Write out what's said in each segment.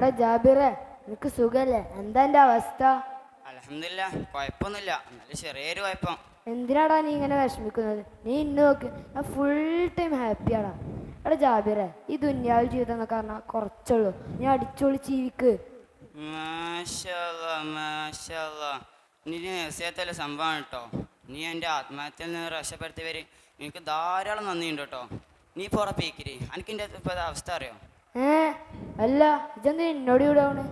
എടാ ജാബിറെ, നിനക്ക് സുഖല്ലേ? എന്താ എൻ്റെ അവസ്ഥ? അൽഹംദുലില്ലാ, കുഴപ്പമൊന്നുമില്ല. നല്ല ചെറിയൊരു കുഴപ്പം. എന്തിനാടാ നീ ഇങ്ങനെ വിഷമിക്കുന്നത്? നീ ഇന്ന് നോക്ക്, ഞാൻ ഫുൾ ടൈം ഹാപ്പിയാടാ. എടാ ജാബിറെ, ഈ ദുന്യാവിൽ ജീവിതം എന്നൊക്കെ പറഞ്ഞാൽ കുറച്ചുള്ളൂ. നീ അടിച്ചൊളി ജീവിക്ക്. മാഷാ അല്ലാ, മാഷാ അല്ലാ. നീ നേഴ്സിയത്തല്ല സംഭവമാണ് കേട്ടോ. നീ എൻ്റെ ആത്മഹത്യയിൽ നിന്ന് രക്ഷപ്പെടുത്തിയവര് എനിക്ക് ധാരാളം നന്ദിയുണ്ട് കേട്ടോ. നീ പുറപ്പേക്കിരി, എനിക്ക് എൻ്റെ ഇപ്പോൾ അവസ്ഥ അറിയോ? ഏ അല്ല, ഇതെന്താ എന്നോട് വിടാണ്?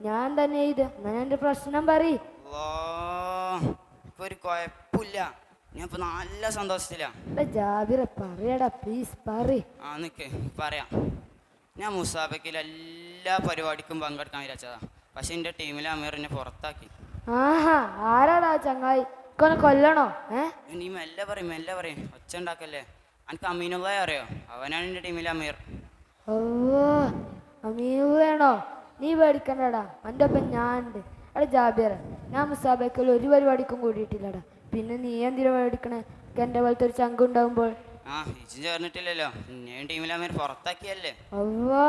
ഞാൻ തന്നെ ഇത് ഞാൻ എൻ്റെ പ്രശ്നം പറയ്. അല്ലാ, ഇപ്പൊ ഒരു കുഴപ്പമില്ല. ഞാൻ ഇപ്പോൾ നല്ല സന്തോഷത്തിലാണ്. എടാ ജാബിറെ, പറയടാ പ്ലീസ് പറയ്. ആ നിൽക്ക് പറയാം. ഞാൻ മുസാബക്കിൽ എല്ലാ പരിപാടിക്കും പങ്കെടുക്കാൻ വിചാരിച്ചതാ. പക്ഷെ എൻ്റെ ടീമിലെ അമീർ എന്നെ പുറത്താക്കി. ആഹാ, ആരാടാ ചങ്ങായി? കൊന്നെ കൊല്ലണോ? നീ മെല്ലെ പറയും ഒച്ച ഉണ്ടാക്കല്ലേ. എനിക്ക് അമീനുള്ളയെ അറിയോ? അവനാണ് എൻ്റെ ടീമിലെ അമീർ. ഓ, അമീർ വേണോ? നീ പേടിക്കണ്ടടാ, എൻ്റെ ഒപ്പം ഞാൻ ഉണ്ട്. എടാ ജാബിറെ, ഞാൻ മുസാബക്കൽ ഒരു പരിപാടിക്കും കൂടിയിട്ടില്ലടാ. പിന്നെ നീ എന്തിനാ പേടിക്കണേ? എൻ്റെ പോലത്തെ ഒരു ചങ്ക് ഉണ്ടാവുമ്പോൾ. ആ ഇജ് ചേർന്നിട്ടില്ലല്ലോ, ഞാൻ ടീമിലെ അമീർ പുറത്താക്കിയല്ലേ. അവ്വാ,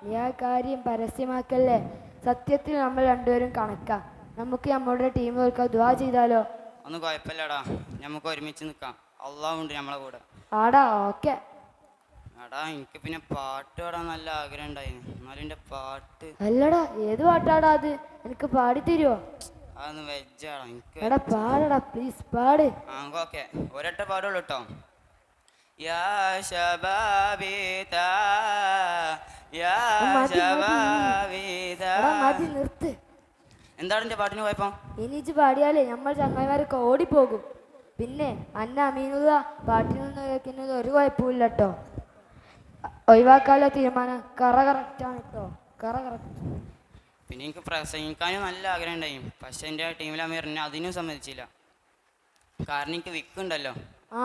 നീ ആ കാര്യം പരസ്യമാക്കല്ലേ. സത്യത്തിൽ നമ്മൾ രണ്ടുപേരും കണക്കാ. നമുക്ക് നമ്മുടെ ടീം തോൽക്കാൻ ദുആ ചെയ്താലോ? ഒന്നും കുഴപ്പമില്ലടാ, നമുക്ക് ഒരുമിച്ച് നിൽക്കാം. അള്ളാഹ് ഉണ്ട് നമ്മളെ കൂടെ. ആടാ ഓക്കെ. എടാ എനിക്ക് പിന്നെ പാട്ട് പാടാൻ നല്ല ആഗ്രഹം ഉണ്ടായിരുന്നു. എന്നാലും എൻ്റെ പാട്ട് അല്ലടാ, ഏത് പാട്ടാടാ അത്? എനിക്ക് പാടിത്തരുവോ? അതൊന്ന് വെജാടാ എനിക്ക്. എടാ പാടടാ പ്ലീസ്, പാട്. ആ ഓക്കെ, ഒരൊറ്റ പാടുള്ളൂ കേട്ടോ. യാ ശബാബി താ, യാ ശബാബി താ. എടാ മതി, നിർത്ത്. എന്താണ് എൻ്റെ പാട്ടിന് കുഴപ്പം? ഇനിച്ച് പാടിയാലേ നമ്മൾ ചങ്ങായിമാരൊക്കെ ഓടിപ്പോകും. പിന്നെ അന്ന അമീനുള്ള പാട്ടിൽ നിന്ന് കേൾക്കുന്നത് ഒരു കുഴപ്പമില്ല കേട്ടോ. ഒഴിവാക്കാനുള്ള തീരുമാനം കറക്റ്റാണ് കേട്ടോ, കറക്റ്റ്. പിന്നെ എനിക്ക് പ്രസംഗിക്കാനും നല്ല ആഗ്രഹം ഉണ്ടായി. പക്ഷെ എൻ്റെ ടീമിലെ അമീർ എന്നെ അതിനും സമ്മതിച്ചില്ല. കാരണം എനിക്ക് വിക്കുണ്ടല്ലോ. ആ,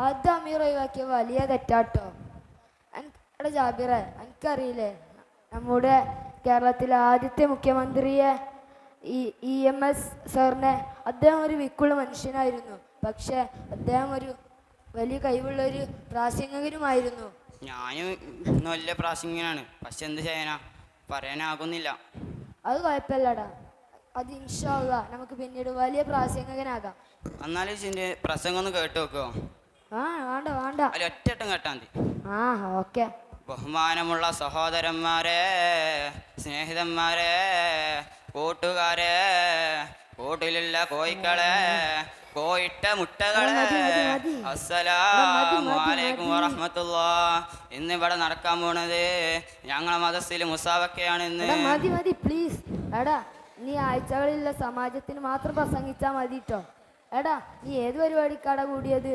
അത് അമീർ ഒഴിവാക്കിയ വലിയ തെറ്റാട്ടോ. എടാ ജാബിറെ, എനിക്കറിയില്ലേ, നമ്മുടെ കേരളത്തിലെ ആദ്യത്തെ മുഖ്യമന്ത്രിയെ EMS സാറിനെ, അദ്ദേഹം ഒരു വിക്കുള്ള മനുഷ്യനായിരുന്നു. പക്ഷെ അദ്ദേഹം ഒരു വലിയ കഴിവുള്ള ഒരു പ്രാസംഗികനുമായിരുന്നു. ഞാനും നല്ല പ്രാസംഗികനാണ്, പക്ഷെ എന്ത് ചെയ്യാനാ, പറയാനാകുന്നില്ല. അത് കുഴപ്പമില്ലടാ, അത് ഇൻഷാ അല്ലാഹ് നമുക്ക് പിന്നീട് വലിയ പ്രാസംഗികനാകാം. എന്നാലും ഇതിൻ്റെ പ്രസംഗം ഒന്ന് കേട്ട് നോക്കുമോ? ആ വേണ്ട വേണ്ട, അതിൽ ഒറ്റട്ടം കേട്ടാൽ മതി. ആ ഓക്കെ. ബഹുമാനമുള്ള സഹോദരന്മാരെ, സ്നേഹിതന്മാരെ, കൂട്ടുകാരെ, കൂട്ടിലുള്ള കോഴിക്കളെ, കോയിട്ട മുട്ടകളെ, അസ്സലാമു അലൈക്കും വറഹ്മത്തുള്ളാഹ്. ഇന്ന് ഇവിടെ നടക്കാൻ പോണത് ഞങ്ങളെ മദർസയിൽ മുസാബക്കയാണ് ഇന്ന്. മതി മതി പ്ലീസ്. എടാ നീ ആഴ്ചകളിലുള്ള സമാജത്തിന് മാത്രം പ്രസംഗിച്ചാൽ മതി കേട്ടോ. എടാ നീ ഏത് പരിപാടിക്കാടാ കൂടിയത്?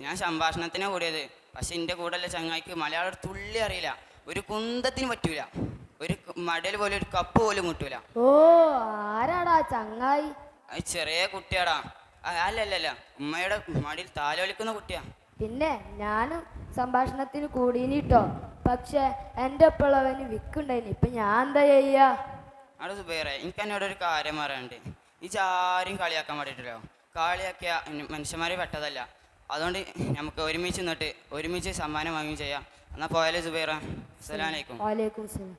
ഞാൻ സംഭാഷണത്തിനാണ് കൂടിയത്. പക്ഷെ എൻ്റെ കൂടെയുള്ള ചങ്ങായിക്ക് മലയാളം തുള്ളി അറിയില്ല. ഒരു കുന്തത്തിന് പറ്റൂല, ഒരു മടൽ പോലെ ഒരു കപ്പ് പോലും മുട്ടൂല. ഓ, ആരാടാ ചങ്ങായി? അത് ചെറിയ കുട്ടിയാടാ. അല്ലല്ല, ഉമ്മയുടെ മടിയിൽ താലോലിക്കുന്ന കുട്ടിയാ. പിന്നെ ഞാനും സംഭാഷണത്തിന് കൂടിയിട്ടോ. പക്ഷെ എൻ്റെ ഒപ്പമുള്ളവന് വിക്കുണ്ടായിന്. ഇപ്പൊ ഞാൻ എന്താ ചെയ്യാ? അവിടെ സുബൈറെ, എനിക്ക് എന്നോട് ഒരു കാര്യം പറയാനുണ്ട്. ഈ ആരും കളിയാക്കാൻ പാടിയിട്ടല്ലോ. കളിയാക്കിയ മനുഷ്യന്മാരെ പെട്ടതല്ല. അതുകൊണ്ട് നമുക്ക് ഒരുമിച്ച് നിന്നിട്ട് ഒരുമിച്ച് സമ്മാനം വാങ്ങുകയും ചെയ്യാം. എന്നാൽ പോയാലേ സുബൈറ. അസ്സലാമു അലൈക്കും. വലൈക്കും സലാം.